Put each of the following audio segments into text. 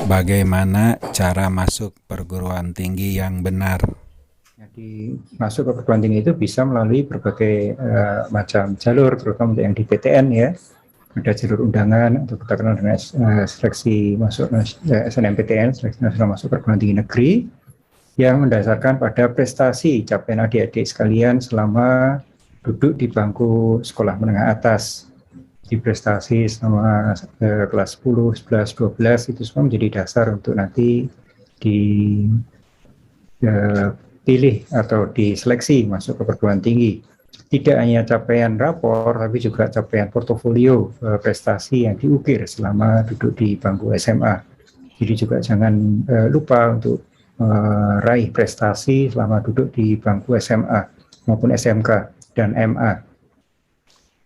Bagaimana cara masuk perguruan tinggi yang benar? Jadi masuk ke perguruan tinggi itu bisa melalui berbagai macam jalur, terutama untuk yang di PTN ya. Ada jalur undangan atau kita kenal dengan seleksi masuk SNMPTN, seleksi nasional masuk perguruan tinggi negeri, yang mendasarkan pada prestasi capaian adik-adik sekalian selama duduk di bangku sekolah menengah atas. Di prestasi selama kelas 10, 11, 12 itu semua menjadi dasar untuk nanti dipilih atau diseleksi masuk ke perguruan tinggi. Tidak hanya capaian rapor, tapi juga capaian portofolio prestasi yang diukir selama duduk di bangku SMA. Jadi juga jangan lupa untuk meraih prestasi selama duduk di bangku SMA maupun SMK dan MA.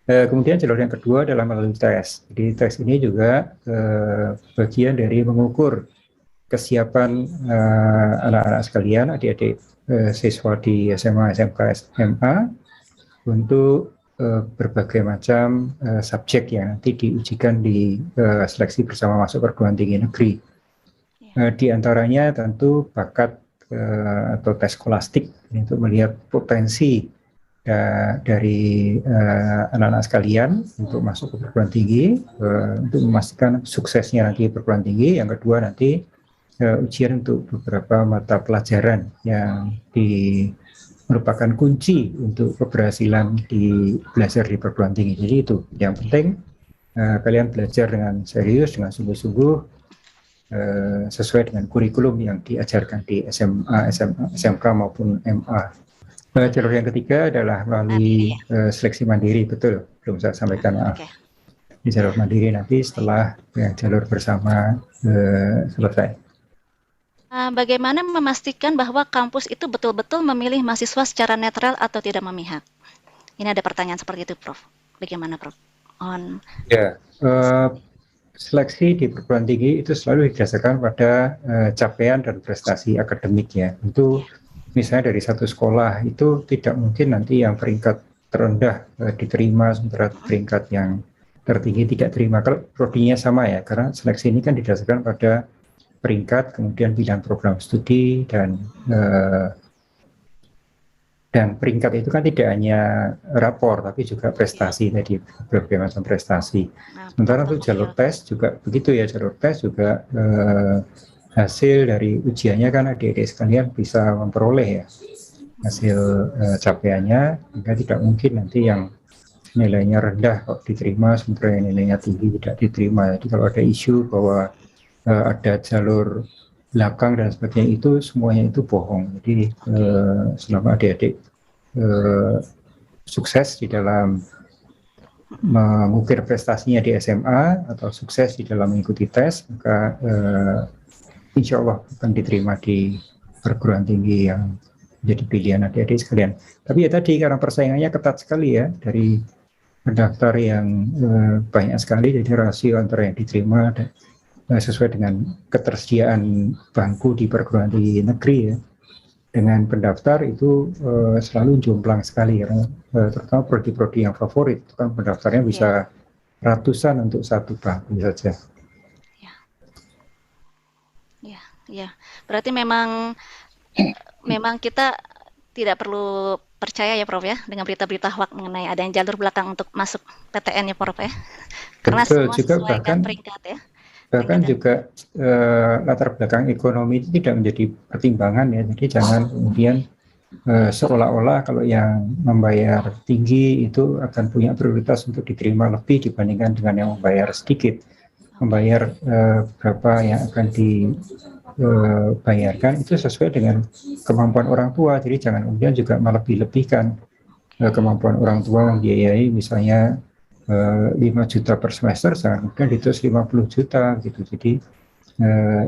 Kemudian jalur yang kedua adalah melalui tes. Jadi tes ini juga bagian dari mengukur kesiapan anak-anak sekalian, adik-adik siswa di SMA, SMK, SMA untuk berbagai macam subjek yang nanti diujikan di seleksi bersama masuk perguruan tinggi negeri. Di antaranya tentu bakat atau tes skolastik untuk melihat potensi dari anak-anak sekalian untuk masuk ke perguruan tinggi, untuk memastikan suksesnya nanti perguruan tinggi. Yang kedua nanti ujian untuk beberapa mata pelajaran yang merupakan kunci untuk keberhasilan di belajar di perguruan tinggi. Jadi itu yang penting, kalian belajar dengan serius, dengan sungguh-sungguh, sesuai dengan kurikulum yang diajarkan di SMA, SMK maupun MA. Jalur yang ketiga adalah melalui seleksi mandiri, betul, belum saya sampaikan, maaf. Di jalur mandiri nanti setelah jalur bersama selesai. Bagaimana memastikan bahwa kampus itu betul-betul memilih mahasiswa secara netral atau tidak memihak? Ini ada pertanyaan seperti itu, Prof. Bagaimana, Prof? Ya, seleksi di perguruan tinggi itu selalu didasarkan pada capaian dan prestasi akademik ya. Itu misalnya dari satu sekolah itu tidak mungkin nanti yang peringkat terendah diterima, sementara peringkat yang tertinggi tidak terima. Kalau prodinya sama ya, karena seleksi ini kan didasarkan pada peringkat, kemudian bidang program studi, dan peringkat itu kan tidak hanya rapor, tapi juga prestasi tadi, berbagai macam prestasi. Sementara untuk jalur tes juga begitu ya, jalur tes juga hasil dari ujiannya kan adik-adik sekalian bisa memperoleh ya hasil capaiannya, sehingga tidak mungkin nanti yang nilainya rendah kok diterima, sementara yang nilainya tinggi tidak diterima. Jadi kalau ada isu bahwa ada jalur belakang dan sebagainya, itu semuanya itu bohong. Jadi selama adik-adik sukses di dalam mengukir prestasinya di SMA atau sukses di dalam mengikuti tes, maka insya Allah akan diterima di perguruan tinggi yang menjadi pilihan adik-adik sekalian. Tapi ya tadi, karena persaingannya ketat sekali ya, dari pendaftar yang banyak sekali, jadi rasio antara yang diterima sesuai dengan ketersediaan bangku di perguruan tinggi negeri ya, dengan pendaftar itu selalu jomplang sekali, karena terutama prodi-prodi yang favorit itu kan pendaftarnya bisa ratusan untuk satu bangku saja. Ya, berarti memang kita tidak perlu percaya ya, Prof ya, dengan berita-berita hoax mengenai adanya jalur belakang untuk masuk PTN ya, Prof ya. Karena betul, semua juga sesuaikan peringkat ya. Bahkan juga latar belakang ekonomi itu tidak menjadi pertimbangan ya. Jadi jangan kemudian seolah-olah kalau yang membayar tinggi itu akan punya prioritas untuk diterima lebih dibandingkan dengan yang membayar sedikit. Membayar berapa yang akan dibayarkan itu sesuai dengan kemampuan orang tua. Jadi jangan kemudian juga melebih-lebihkan kemampuan orang tua membiayai misalnya 5 juta per semester, kemudian ditulis 50 juta gitu. Jadi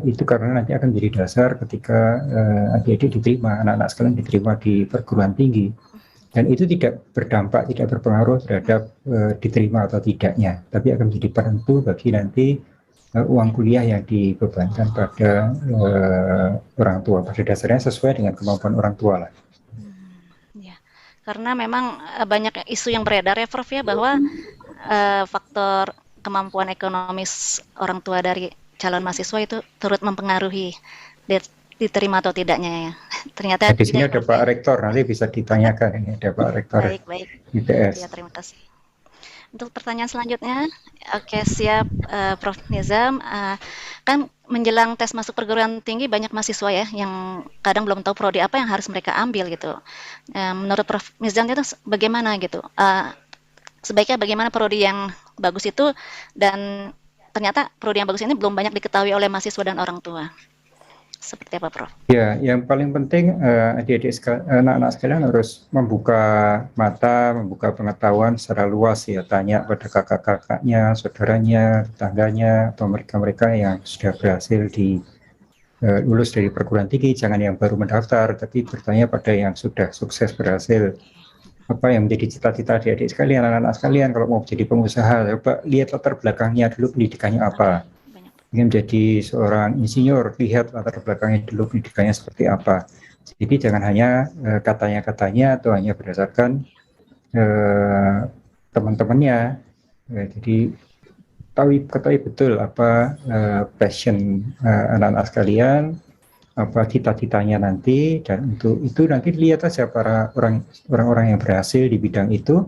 itu karena nanti akan jadi dasar ketika adik-adik diterima, anak-anak sekalian diterima di perguruan tinggi, dan itu tidak berdampak, tidak berpengaruh terhadap diterima atau tidaknya, tapi akan menjadi penentu bagi nanti uang kuliah yang dibebankan pada orang tua. Pada dasarnya sesuai dengan kemampuan orang tua lah. Ya, karena memang banyak isu yang beredar ya, Prof ya, bahwa faktor kemampuan ekonomis orang tua dari calon mahasiswa itu turut mempengaruhi diterima atau tidaknya ya. Ternyata Nah, di sini tidak ya, ada Prof, Pak ya. Rektor, nanti bisa ditanyakan ini ada Pak Rektor Baik, baik. Ya, ITS. terima kasih. Untuk pertanyaan selanjutnya, oke siap, Prof. Nizam. Kan menjelang tes masuk perguruan tinggi banyak mahasiswa ya yang kadang belum tahu prodi apa yang harus mereka ambil gitu. Menurut Prof. Nizam itu bagaimana gitu? Sebaiknya bagaimana prodi yang bagus itu, dan ternyata prodi yang bagus ini belum banyak diketahui oleh mahasiswa dan orang tua. Seperti apa, Prof? Ya, yang paling penting anak-anak sekalian harus membuka mata, membuka pengetahuan secara luas ya, tanya pada kakak-kakaknya, saudaranya, tetangganya, atau mereka-mereka yang sudah berhasil lulus dari perguruan tinggi, jangan yang baru mendaftar, tapi bertanya pada yang sudah sukses berhasil. Apa yang menjadi cita-cita adik-adik sekalian, anak-anak sekalian, kalau mau jadi pengusaha, coba lihat latar belakangnya dulu, pendidikannya apa. Banyak. Ingin menjadi seorang insinyur, lihat latar belakangnya dulu, pendidikannya seperti apa. Jadi jangan hanya katanya-katanya atau hanya berdasarkan teman-temannya. Jadi ketahui betul apa passion anak-anak sekalian, apa cita-citanya nanti, dan untuk itu nanti lihat aja para orang-orang yang berhasil di bidang itu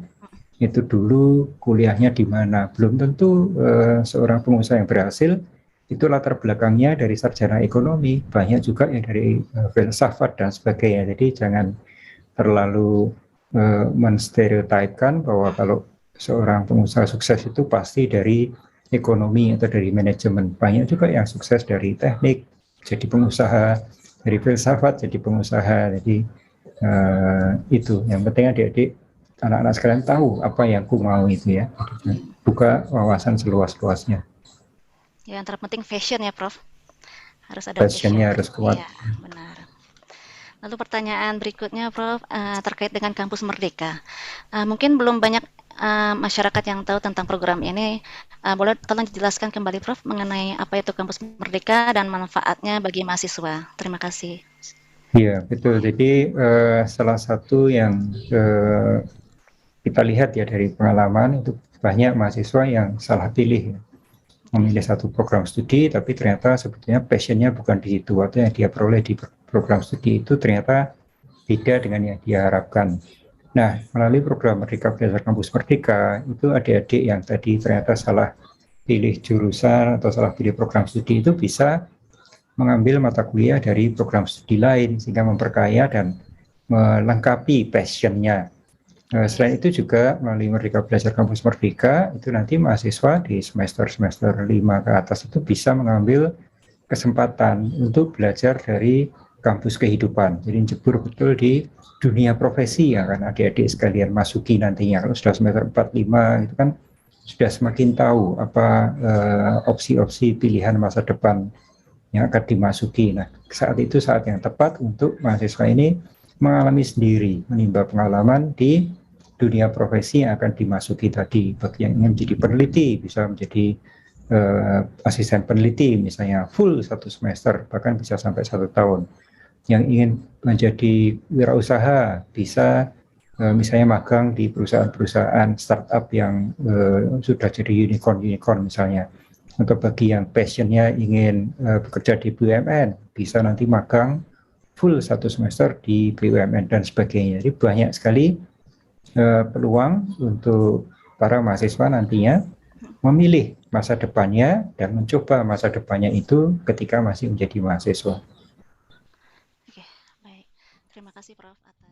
dulu kuliahnya di mana. Belum tentu seorang pengusaha yang berhasil itu latar belakangnya dari sarjana ekonomi, banyak juga yang dari filsafat dan sebagainya. Jadi jangan terlalu menstereotipkan bahwa kalau seorang pengusaha sukses itu pasti dari ekonomi atau dari manajemen. Banyak juga yang sukses dari teknik, jadi pengusaha, dari filsafat jadi pengusaha. Jadi itu yang penting adik-adik, anak-anak sekalian tahu apa yang ku mau itu ya. Buka wawasan seluas-luasnya. Ya, yang terpenting fashion ya, Prof. Harus ada Passionnya harus kuat. Iya, benar. Lalu pertanyaan berikutnya, Prof, terkait dengan Kampus Merdeka. Mungkin belum banyak masyarakat yang tahu tentang program ini. Boleh tolong dijelaskan kembali, Prof, mengenai apa itu Kampus Merdeka dan manfaatnya bagi mahasiswa. Terima kasih. Iya, betul. Jadi salah satu yang kita lihat ya dari pengalaman itu banyak mahasiswa yang salah pilih, memilih satu program studi, tapi ternyata sebetulnya passionnya bukan di situ, atau yang dia peroleh di program studi itu ternyata beda dengan yang dia harapkan. Nah, melalui program Merdeka Belajar Kampus Merdeka, itu adik-adik yang tadi ternyata salah pilih jurusan atau salah pilih program studi itu bisa mengambil mata kuliah dari program studi lain, sehingga memperkaya dan melengkapi passionnya. Selain itu juga melalui Merdeka Belajar Kampus Merdeka, itu nanti mahasiswa di semester 5 ke atas itu bisa mengambil kesempatan untuk belajar dari kampus kehidupan. Jadi jebur betul di dunia profesi ya kan adik-adik sekalian masuki nantinya. Kalau sudah semester 4-5 itu kan sudah semakin tahu apa opsi-opsi pilihan masa depan yang akan dimasuki. Nah, saat itu saat yang tepat untuk mahasiswa ini mengalami sendiri, menimba pengalaman di dunia profesi yang akan dimasuki tadi. Bagi yang ingin menjadi peneliti, bisa menjadi asisten peneliti, misalnya full 1 semester, bahkan bisa sampai 1 tahun. Yang ingin menjadi wirausaha, bisa misalnya magang di perusahaan-perusahaan startup yang sudah jadi unicorn misalnya. Atau bagi yang passionnya ingin bekerja di BUMN, bisa nanti magang full 1 semester di BUMN dan sebagainya. Jadi banyak sekali peluang untuk para mahasiswa nantinya memilih masa depannya dan mencoba masa depannya itu ketika masih menjadi mahasiswa. Oke, baik. Terima kasih, Prof, atas